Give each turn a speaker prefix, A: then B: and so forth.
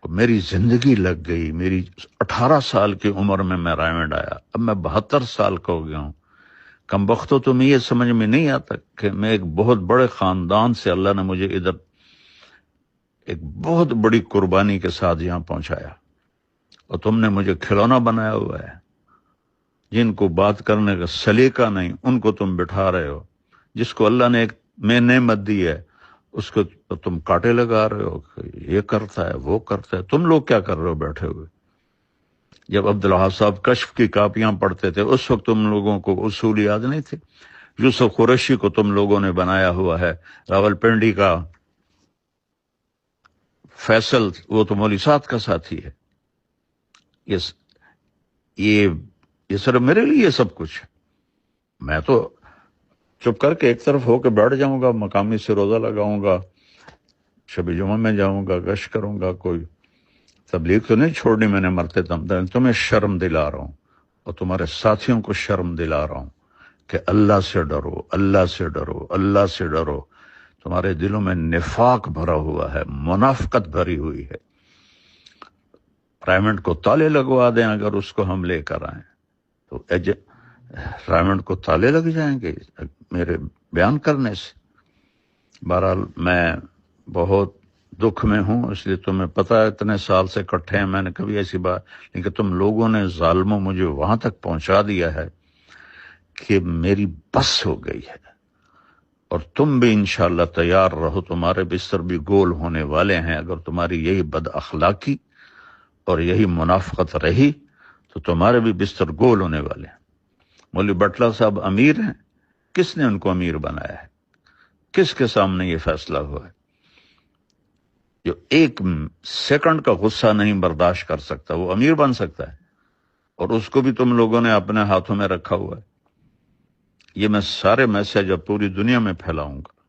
A: میری زندگی لگ گئی، میری 18 سال کی عمر میں رائمنڈ آیا، اب میں 72 سال کا ہو گیا ہوں۔ کم بختو تمہیں یہ سمجھ میں نہیں آتا کہ میں ایک بہت بڑے خاندان سے اللہ نے مجھے ادھر ایک بہت بڑی قربانی کے ساتھ یہاں پہنچایا، اور تم نے مجھے کھلونا بنایا ہوا ہے۔ جن کو بات کرنے کا سلیقہ نہیں ان کو تم بٹھا رہے ہو، جس کو اللہ نے ایک میں نعمت دی ہے اس کو تم کاٹے لگا رہے ہو کہ یہ کرتا ہے وہ کرتا ہے۔ تم لوگ کیا کر رہے ہو بیٹھے ہوئے؟ جب عبدالوہاب صاحب کشف کی کاپیاں پڑھتے تھے اس وقت تم لوگوں کو اصول یاد نہیں تھے؟ یوسف قریشی کو تم لوگوں نے بنایا ہوا ہے، راول پنڈی کا فیصل وہ تو مولوی صاحب کا ساتھی ہے۔ یہ صرف میرے لیے سب کچھ ہے۔ میں تو چپ کر کے ایک طرف ہو کے بیٹھ جاؤں گا، مقامی سے روزہ لگاؤں گا، شب جمعہ میں جاؤں گا، گشت کروں گا، کوئی تبلیغ تو نہیں چھوڑنی میں نے مرتے دم تک۔ تمہیں شرم دلا رہا ہوں اور تمہارے ساتھیوں کو شرم دلا رہا ہوں کہ اللہ سے ڈرو، اللہ سے ڈرو، اللہ سے ڈرو۔ تمہارے دلوں میں نفاق بھرا ہوا ہے، منافقت بھری ہوئی ہے۔ رائمنڈ کو تالے لگوا دیں اگر اس کو ہم لے کر آئیں تو رائمنڈ کو تالے لگ جائیں گے میرے بیان کرنے سے۔ بہرحال میں بہت دکھ میں ہوں، اس لیے تمہیں پتہ ہے اتنے سال سے کٹھے ہیں، میں نے کبھی ایسی بات لیکن تم لوگوں نے ظالموں مجھے وہاں تک پہنچا دیا ہے کہ میری بس ہو گئی ہے۔ اور تم بھی انشاءاللہ تیار رہو، تمہارے بستر بھی گول ہونے والے ہیں۔ اگر تمہاری یہی بد اخلاقی اور یہی منافقت رہی تو تمہارے بھی بستر گول ہونے والے ہیں۔ مولوی بٹلہ صاحب امیر ہیں، کس نے ان کو امیر بنایا ہے؟ کس کے سامنے یہ فیصلہ ہوا ہے؟ جو ایک سیکنڈ کا غصہ نہیں برداشت کر سکتا وہ امیر بن سکتا ہے، اور اس کو بھی تم لوگوں نے اپنے ہاتھوں میں رکھا ہوا ہے۔ یہ میں سارے میسج اب پوری دنیا میں پھیلاؤں گا۔